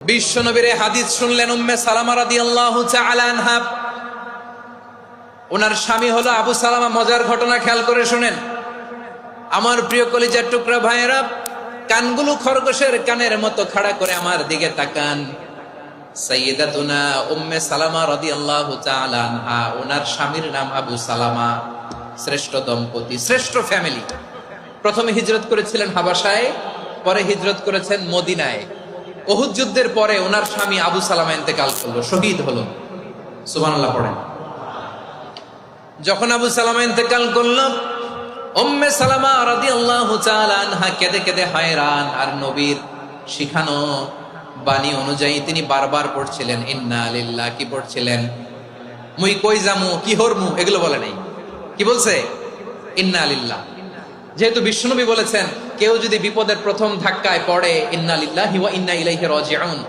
বিশ্বনবীর হাদিস শুনলেন উম্মে সালামা রাদিয়াল্লাহু তাআলা আনহা। ওনার স্বামী হলো আবু সালামা। মজার ঘটনা খেয়াল করে শুনেন আমার প্রিয় কলিজার টুকরা ভাইয়েরা। কানগুলো খরগোশের কানের মতো খাড়া করে আমার দিকে তাকান। সাইয়্যিদাতুনা উম্মে সালামা রাদিয়াল্লাহু তাআলা আনহা, ওনার স্বামীর নাম আবু সালামা। শ্রেষ্ঠ দম্পতি, শ্রেষ্ঠ ফ্যামিলি। প্রথমে হিজরত করেছিলেন হাবাসায়, পরে হিজরত করেছেন মদিনায়। উহুদ যুদ্ধের পরে ওনার স্বামী আবু সালামা ইন্তেকাল করলো, শহীদ হলো। সুবহানাল্লাহ পড়েন। যখন আবু সালামা ইন্তেকাল করলো, উম্মে সালামা রাদিয়াল্লাহু তাআলা আনহা কেঁদে কেঁদে হয়রান। আর নবীর শিখানো বাণী অনুযায়ী তিনি বারবার পড়ছিলেন ইন্না লিল্লাহ। কি পড়ছিলেন? মুই কই যামু, কি হরমু, এগুলো বলে নাই। কি বলছে? ইন্না লিল্লাহ। যেহেতু বিশ্বনবী বলেছেন কেউ যদি বিপদের প্রথম ধাক্কায় পড়ে ইন্না লিল্লাহি ওয়া ইন্না ইলাইহি রাজিউন,